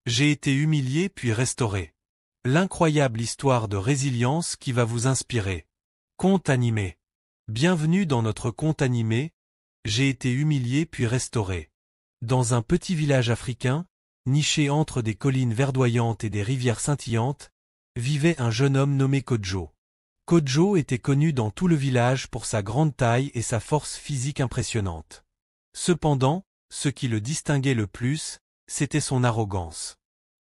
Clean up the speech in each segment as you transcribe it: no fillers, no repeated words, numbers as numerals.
J'ai été humilié puis restauré. L'incroyable histoire de résilience qui va vous inspirer. Conte animé. Bienvenue dans notre conte animé, J'ai été humilié puis restauré. Dans un petit village africain, niché entre des collines verdoyantes et des rivières scintillantes, vivait un jeune homme nommé Kodjo. Kodjo était connu dans tout le village pour sa grande taille et sa force physique impressionnante. Cependant, ce qui le distinguait le plus, c'était son arrogance.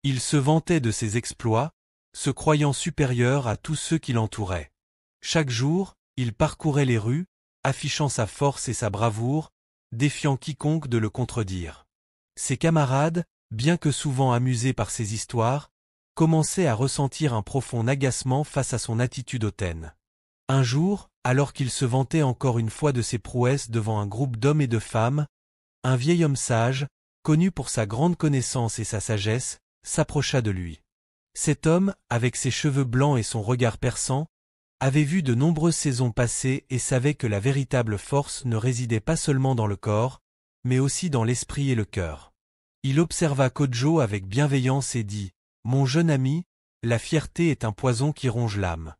Il se vantait de ses exploits, se croyant supérieur à tous ceux qui l'entouraient. Chaque jour, il parcourait les rues, affichant sa force et sa bravoure, défiant quiconque de le contredire. Ses camarades, bien que souvent amusés par ses histoires, commençaient à ressentir un profond agacement face à son attitude hautaine. Un jour, alors qu'il se vantait encore une fois de ses prouesses devant un groupe d'hommes et de femmes, un vieil homme sage, connu pour sa grande connaissance et sa sagesse, s'approcha de lui. Cet homme, avec ses cheveux blancs et son regard perçant, avait vu de nombreuses saisons passer et savait que la véritable force ne résidait pas seulement dans le corps, mais aussi dans l'esprit et le cœur. Il observa Kodjo avec bienveillance et dit « Mon jeune ami, la fierté est un poison qui ronge l'âme.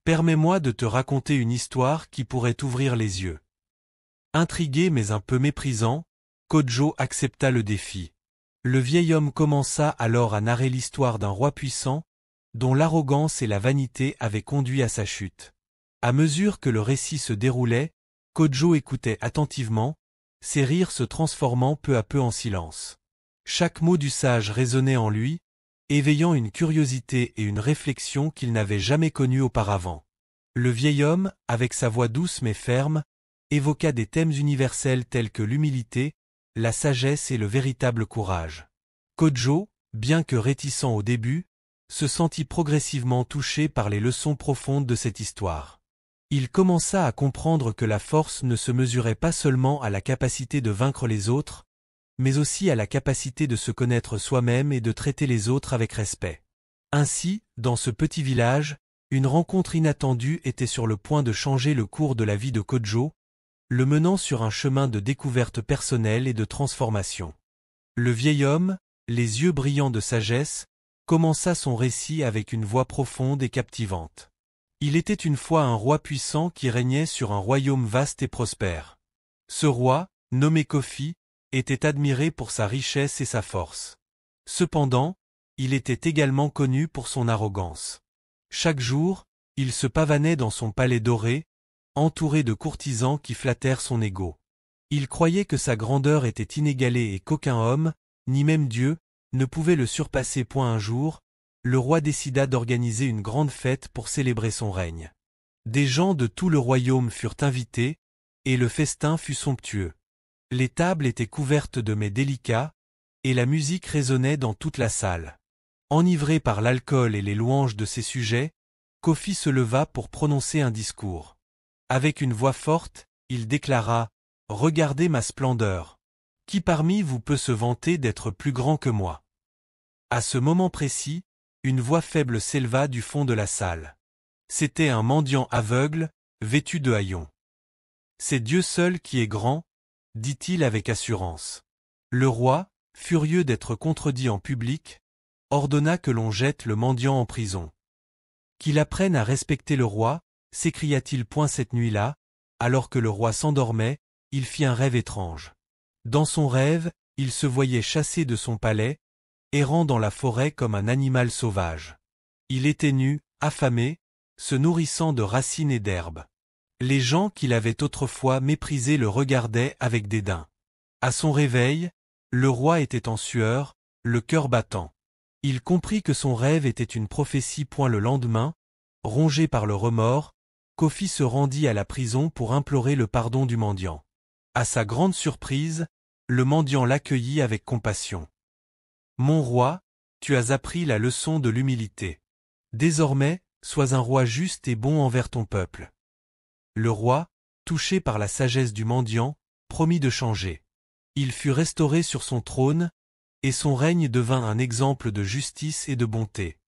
Permets-moi de te raconter une histoire qui pourrait t'ouvrir les yeux. » Intrigué mais un peu méprisant, Kodjo accepta le défi. Le vieil homme commença alors à narrer l'histoire d'un roi puissant, dont l'arrogance et la vanité avaient conduit à sa chute. À mesure que le récit se déroulait, Kodjo écoutait attentivement, ses rires se transformant peu à peu en silence. Chaque mot du sage résonnait en lui, éveillant une curiosité et une réflexion qu'il n'avait jamais connues auparavant. Le vieil homme, avec sa voix douce mais ferme, évoqua des thèmes universels tels que l'humilité, la sagesse et le véritable courage. Kodjo, bien que réticent au début, se sentit progressivement touché par les leçons profondes de cette histoire. Il commença à comprendre que la force ne se mesurait pas seulement à la capacité de vaincre les autres, mais aussi à la capacité de se connaître soi-même et de traiter les autres avec respect. Ainsi, dans ce petit village, une rencontre inattendue était sur le point de changer le cours de la vie de Kodjo, le menant sur un chemin de découverte personnelle et de transformation. Le vieil homme, les yeux brillants de sagesse, commença son récit avec une voix profonde et captivante. Il était une fois un roi puissant qui régnait sur un royaume vaste et prospère. Ce roi, nommé Kofi, était admiré pour sa richesse et sa force. Cependant, il était également connu pour son arrogance. Chaque jour, il se pavanait dans son palais doré, entouré de courtisans qui flattèrent son ego. Il croyait que sa grandeur était inégalée et qu'aucun homme, ni même Dieu, ne pouvait le surpasser. Un jour, le roi décida d'organiser une grande fête pour célébrer son règne. Des gens de tout le royaume furent invités, et le festin fut somptueux. Les tables étaient couvertes de mets délicats, et la musique résonnait dans toute la salle. Enivré par l'alcool et les louanges de ses sujets, Kofi se leva pour prononcer un discours. Avec une voix forte, il déclara « Regardez ma splendeur. Qui parmi vous peut se vanter d'être plus grand que moi ?» À ce moment précis, une voix faible s'éleva du fond de la salle. C'était un mendiant aveugle, vêtu de haillons. « C'est Dieu seul qui est grand, » dit-il avec assurance. Le roi, furieux d'être contredit en public, ordonna que l'on jette le mendiant en prison. « Qu'il apprenne à respecter le roi, » s'écria-t-il. Cette nuit-là, alors que le roi s'endormait, il fit un rêve étrange. Dans son rêve, il se voyait chassé de son palais, errant dans la forêt comme un animal sauvage. Il était nu, affamé, se nourrissant de racines et d'herbes. Les gens qu'il avait autrefois méprisés le regardaient avec dédain. À son réveil, le roi était en sueur, le cœur battant. Il comprit que son rêve était une prophétie. Le lendemain, rongé par le remords, Kofi se rendit à la prison pour implorer le pardon du mendiant. À sa grande surprise, le mendiant l'accueillit avec compassion. « Mon roi, tu as appris la leçon de l'humilité. Désormais, sois un roi juste et bon envers ton peuple. » Le roi, touché par la sagesse du mendiant, promit de changer. Il fut restauré sur son trône, et son règne devint un exemple de justice et de bonté.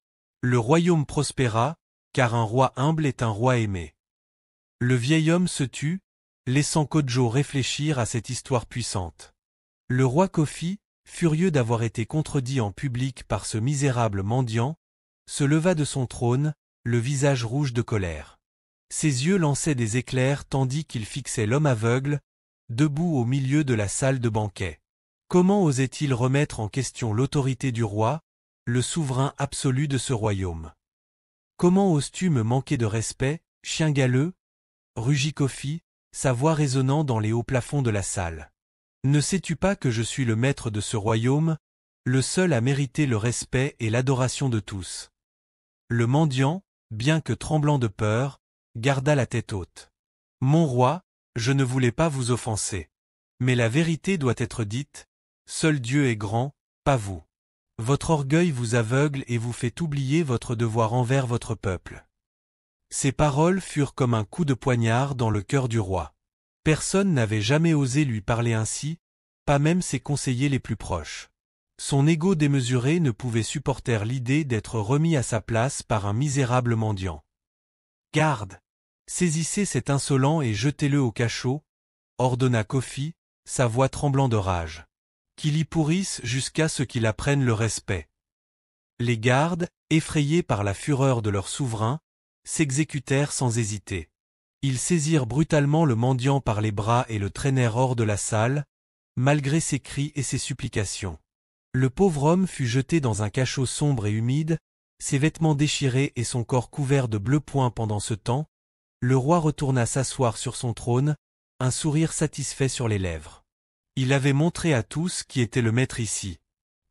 Le royaume prospéra, car un roi humble est un roi aimé. Le vieil homme se tut, laissant Kodjo réfléchir à cette histoire puissante. Le roi Kofi, furieux d'avoir été contredit en public par ce misérable mendiant, se leva de son trône, le visage rouge de colère. Ses yeux lançaient des éclairs tandis qu'il fixait l'homme aveugle, debout au milieu de la salle de banquet. Comment osait-il remettre en question l'autorité du roi, le souverain absolu de ce royaume? Comment oses-tu me manquer de respect, chien galeux? Rugit Kofi, sa voix résonnant dans les hauts plafonds de la salle. Ne sais-tu pas que je suis le maître de ce royaume, le seul à mériter le respect et l'adoration de tous? Le mendiant, bien que tremblant de peur, garda la tête haute. Mon roi, je ne voulais pas vous offenser. Mais la vérité doit être dite, seul Dieu est grand, pas vous. Votre orgueil vous aveugle et vous fait oublier votre devoir envers votre peuple. Ces paroles furent comme un coup de poignard dans le cœur du roi. Personne n'avait jamais osé lui parler ainsi, pas même ses conseillers les plus proches. Son ego démesuré ne pouvait supporter l'idée d'être remis à sa place par un misérable mendiant. Garde! Saisissez cet insolent et jetez-le au cachot, ordonna Kofi, sa voix tremblant de rage. Qu'il y pourrisse jusqu'à ce qu'il apprenne le respect. Les gardes, effrayés par la fureur de leur souverain, s'exécutèrent sans hésiter. Ils saisirent brutalement le mendiant par les bras et le traînèrent hors de la salle, malgré ses cris et ses supplications. Le pauvre homme fut jeté dans un cachot sombre et humide, ses vêtements déchirés et son corps couvert de bleus points. Pendant ce temps, le roi retourna s'asseoir sur son trône, un sourire satisfait sur les lèvres. Il avait montré à tous qui était le maître ici.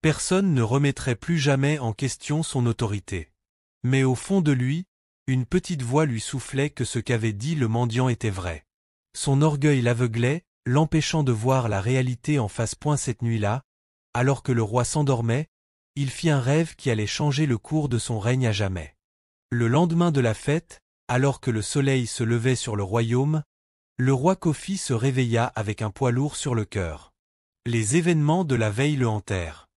Personne ne remettrait plus jamais en question son autorité. Mais au fond de lui, une petite voix lui soufflait que ce qu'avait dit le mendiant était vrai. Son orgueil l'aveuglait, l'empêchant de voir la réalité en face. Cette nuit-là, alors que le roi s'endormait, il fit un rêve qui allait changer le cours de son règne à jamais. Le lendemain de la fête, alors que le soleil se levait sur le royaume, le roi Kofi se réveilla avec un poids lourd sur le cœur. Les événements de la veille le hantèrent.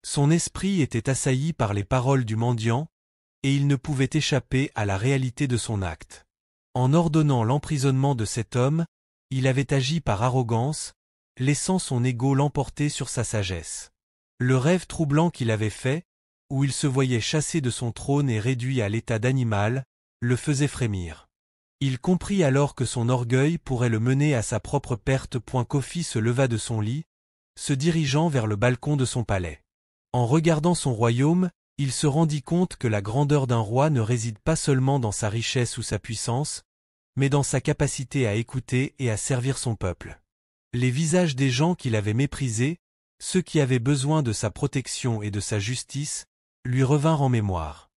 Son esprit était assailli par les paroles du mendiant, et il ne pouvait échapper à la réalité de son acte. En ordonnant l'emprisonnement de cet homme, il avait agi par arrogance, laissant son ego l'emporter sur sa sagesse. Le rêve troublant qu'il avait fait, où il se voyait chassé de son trône et réduit à l'état d'animal, le faisait frémir. Il comprit alors que son orgueil pourrait le mener à sa propre perte. Kofi se leva de son lit, se dirigeant vers le balcon de son palais. En regardant son royaume, il se rendit compte que la grandeur d'un roi ne réside pas seulement dans sa richesse ou sa puissance, mais dans sa capacité à écouter et à servir son peuple. Les visages des gens qu'il avait méprisés, ceux qui avaient besoin de sa protection et de sa justice, lui revinrent en mémoire.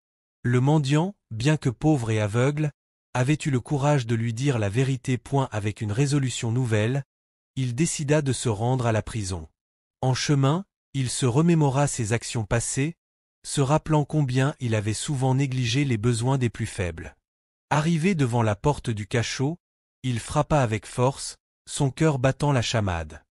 Le mendiant, bien que pauvre et aveugle, avait eu le courage de lui dire la vérité. Avec une résolution nouvelle, il décida de se rendre à la prison. En chemin, il se remémora ses actions passées, se rappelant combien il avait souvent négligé les besoins des plus faibles. Arrivé devant la porte du cachot, il frappa avec force, son cœur battant la chamade.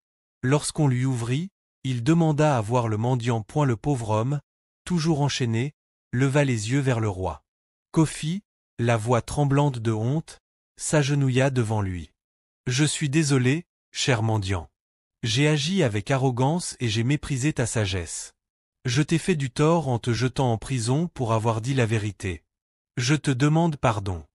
Lorsqu'on lui ouvrit, il demanda à voir le mendiant. Le pauvre homme, toujours enchaîné, leva les yeux vers le roi. Kofi, la voix tremblante de honte, s'agenouilla devant lui. « Je suis désolé, cher mendiant. J'ai agi avec arrogance et j'ai méprisé ta sagesse. Je t'ai fait du tort en te jetant en prison pour avoir dit la vérité. Je te demande pardon. »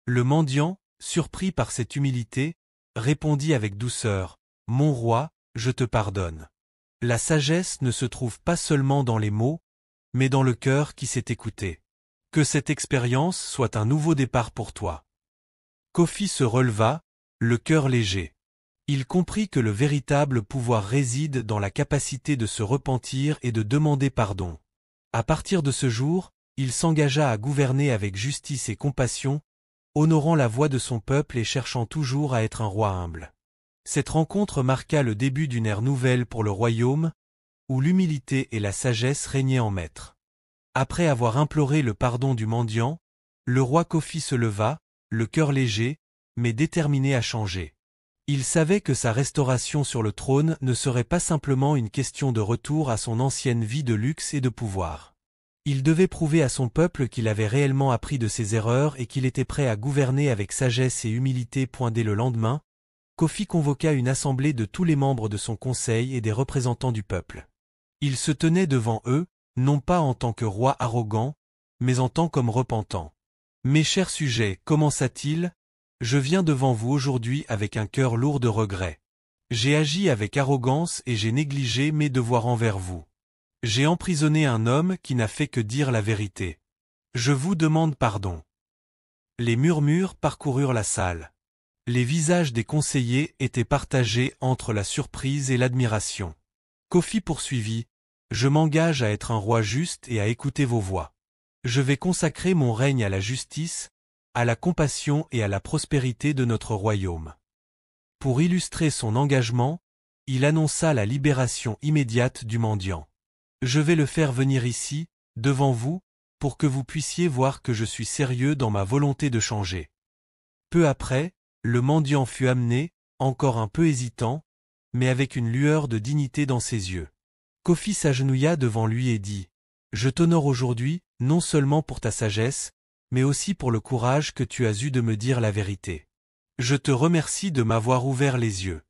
Le mendiant, surpris par cette humilité, répondit avec douceur, « Mon roi, je te pardonne. La sagesse ne se trouve pas seulement dans les mots, mais dans le cœur qui sait écouter. Que cette expérience soit un nouveau départ pour toi. » Kofi se releva, le cœur léger. Il comprit que le véritable pouvoir réside dans la capacité de se repentir et de demander pardon. À partir de ce jour, il s'engagea à gouverner avec justice et compassion, honorant la voix de son peuple et cherchant toujours à être un roi humble. Cette rencontre marqua le début d'une ère nouvelle pour le royaume, où l'humilité et la sagesse régnaient en maître. Après avoir imploré le pardon du mendiant, le roi Kofi se leva, le cœur léger, mais déterminé à changer. Il savait que sa restauration sur le trône ne serait pas simplement une question de retour à son ancienne vie de luxe et de pouvoir. Il devait prouver à son peuple qu'il avait réellement appris de ses erreurs et qu'il était prêt à gouverner avec sagesse et humilité. Dès le lendemain, Kofi convoqua une assemblée de tous les membres de son conseil et des représentants du peuple. Il se tenait devant eux, non pas en tant que roi arrogant, mais en tant qu'homme repentant. « Mes chers sujets, commença-t-il, je viens devant vous aujourd'hui avec un cœur lourd de regrets. J'ai agi avec arrogance et j'ai négligé mes devoirs envers vous. J'ai emprisonné un homme qui n'a fait que dire la vérité. Je vous demande pardon. » Les murmures parcoururent la salle. Les visages des conseillers étaient partagés entre la surprise et l'admiration. Kofi poursuivit, « Je m'engage à être un roi juste et à écouter vos voix. Je vais consacrer mon règne à la justice, à la compassion et à la prospérité de notre royaume. » Pour illustrer son engagement, il annonça la libération immédiate du mendiant. « Je vais le faire venir ici, devant vous, pour que vous puissiez voir que je suis sérieux dans ma volonté de changer. » Peu après, le mendiant fut amené, encore un peu hésitant, mais avec une lueur de dignité dans ses yeux. Kofi s'agenouilla devant lui et dit, « Je t'honore aujourd'hui, non seulement pour ta sagesse, mais aussi pour le courage que tu as eu de me dire la vérité. Je te remercie de m'avoir ouvert les yeux. »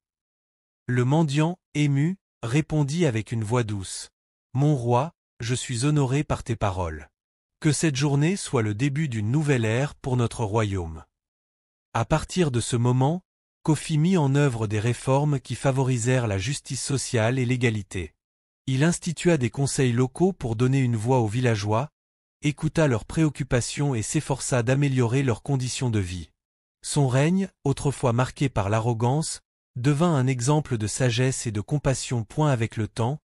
Le mendiant, ému, répondit avec une voix douce, « Mon roi, je suis honoré par tes paroles. Que cette journée soit le début d'une nouvelle ère pour notre royaume. » À partir de ce moment, Kofi mit en œuvre des réformes qui favorisèrent la justice sociale et l'égalité. Il institua des conseils locaux pour donner une voix aux villageois, écouta leurs préoccupations et s'efforça d'améliorer leurs conditions de vie. Son règne, autrefois marqué par l'arrogance, devint un exemple de sagesse et de compassion. Avec le temps,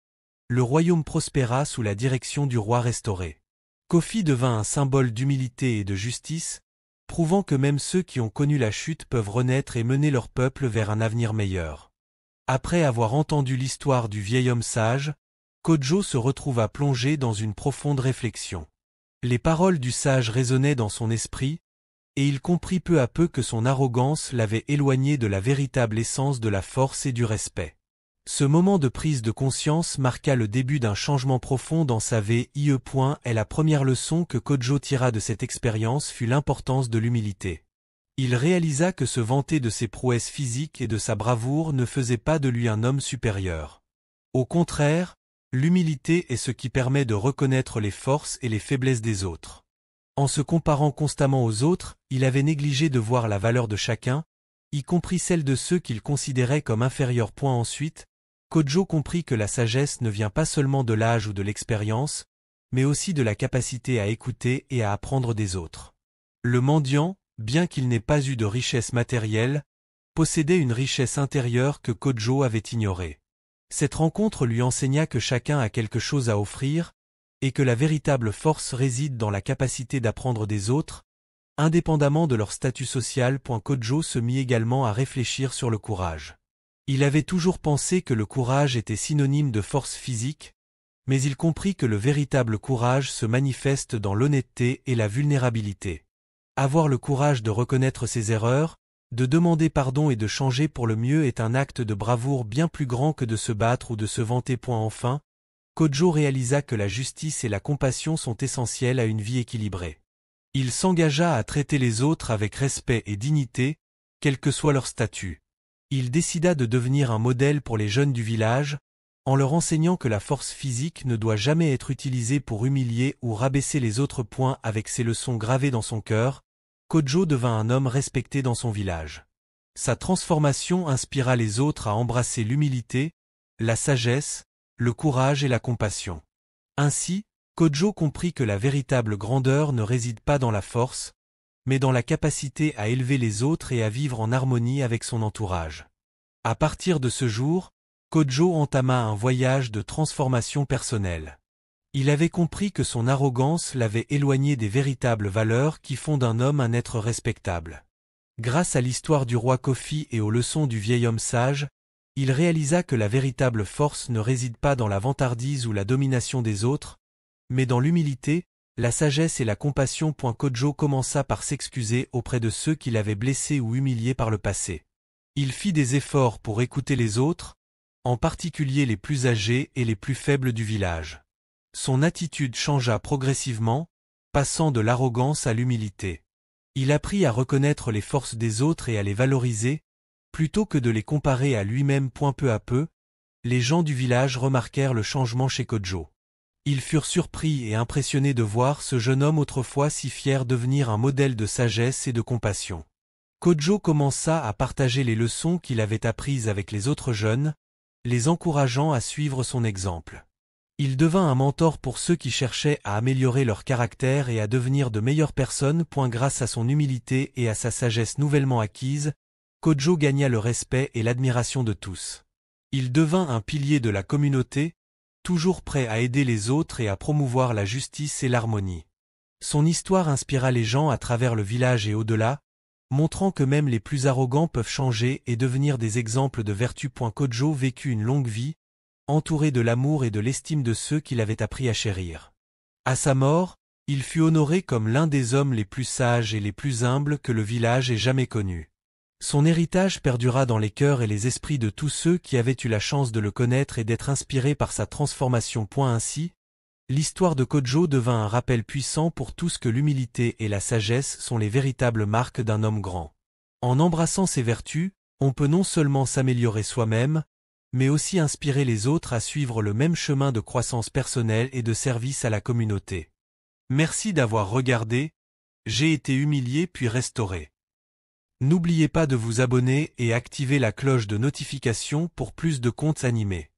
le royaume prospéra sous la direction du roi restauré. Kofi devint un symbole d'humilité et de justice, prouvant que même ceux qui ont connu la chute peuvent renaître et mener leur peuple vers un avenir meilleur. Après avoir entendu l'histoire du vieil homme sage, Kodjo se retrouva plongé dans une profonde réflexion. Les paroles du sage résonnaient dans son esprit, et il comprit peu à peu que son arrogance l'avait éloigné de la véritable essence de la force et du respect. Ce moment de prise de conscience marqua le début d'un changement profond dans sa vie. La première leçon que Kodjo tira de cette expérience fut l'importance de l'humilité. Il réalisa que se vanter de ses prouesses physiques et de sa bravoure ne faisait pas de lui un homme supérieur. Au contraire, l'humilité est ce qui permet de reconnaître les forces et les faiblesses des autres. En se comparant constamment aux autres, il avait négligé de voir la valeur de chacun, y compris celle de ceux qu'il considérait comme inférieurs. Ensuite, Kodjo comprit que la sagesse ne vient pas seulement de l'âge ou de l'expérience, mais aussi de la capacité à écouter et à apprendre des autres. Le mendiant, bien qu'il n'ait pas eu de richesse matérielle, possédait une richesse intérieure que Kodjo avait ignorée. Cette rencontre lui enseigna que chacun a quelque chose à offrir, et que la véritable force réside dans la capacité d'apprendre des autres, indépendamment de leur statut social. Kodjo se mit également à réfléchir sur le courage. Il avait toujours pensé que le courage était synonyme de force physique, mais il comprit que le véritable courage se manifeste dans l'honnêteté et la vulnérabilité. Avoir le courage de reconnaître ses erreurs, de demander pardon et de changer pour le mieux est un acte de bravoure bien plus grand que de se battre ou de se vanter. Enfin, Kodjo réalisa que la justice et la compassion sont essentielles à une vie équilibrée. Il s'engagea à traiter les autres avec respect et dignité, quel que soit leur statut. Il décida de devenir un modèle pour les jeunes du village, en leur enseignant que la force physique ne doit jamais être utilisée pour humilier ou rabaisser les autres. Avec ces leçons gravées dans son cœur, Kodjo devint un homme respecté dans son village. Sa transformation inspira les autres à embrasser l'humilité, la sagesse, le courage et la compassion. Ainsi, Kodjo comprit que la véritable grandeur ne réside pas dans la force, mais dans la capacité à élever les autres et à vivre en harmonie avec son entourage. À partir de ce jour, Kodjo entama un voyage de transformation personnelle. Il avait compris que son arrogance l'avait éloigné des véritables valeurs qui font d'un homme un être respectable. Grâce à l'histoire du roi Kofi et aux leçons du vieil homme sage, il réalisa que la véritable force ne réside pas dans la vantardise ou la domination des autres, mais dans l'humilité, la sagesse et la compassion. Kodjo commença par s'excuser auprès de ceux qui l'avaient blessé ou humilié par le passé. Il fit des efforts pour écouter les autres, en particulier les plus âgés et les plus faibles du village. Son attitude changea progressivement, passant de l'arrogance à l'humilité. Il apprit à reconnaître les forces des autres et à les valoriser, plutôt que de les comparer à lui-même. Peu à peu, les gens du village remarquèrent le changement chez Kojo. Ils furent surpris et impressionnés de voir ce jeune homme autrefois si fier devenir un modèle de sagesse et de compassion. Kojo commença à partager les leçons qu'il avait apprises avec les autres jeunes, les encourageant à suivre son exemple. Il devint un mentor pour ceux qui cherchaient à améliorer leur caractère et à devenir de meilleures personnes. Grâce à son humilité et à sa sagesse nouvellement acquise, Kojo gagna le respect et l'admiration de tous. Il devint un pilier de la communauté, toujours prêt à aider les autres et à promouvoir la justice et l'harmonie. Son histoire inspira les gens à travers le village et au-delà, montrant que même les plus arrogants peuvent changer et devenir des exemples de vertu. Kojo vécut une longue vie, entouré de l'amour et de l'estime de ceux qui l'avaient appris à chérir. À sa mort, il fut honoré comme l'un des hommes les plus sages et les plus humbles que le village ait jamais connus. Son héritage perdura dans les cœurs et les esprits de tous ceux qui avaient eu la chance de le connaître et d'être inspirés par sa transformation. Ainsi, l'histoire de Kojo devint un rappel puissant pour tous que l'humilité et la sagesse sont les véritables marques d'un homme grand. En embrassant ces vertus, on peut non seulement s'améliorer soi-même, mais aussi inspirer les autres à suivre le même chemin de croissance personnelle et de service à la communauté. Merci d'avoir regardé, j'ai été humilié puis restauré. N'oubliez pas de vous abonner et activer la cloche de notification pour plus de contes animés.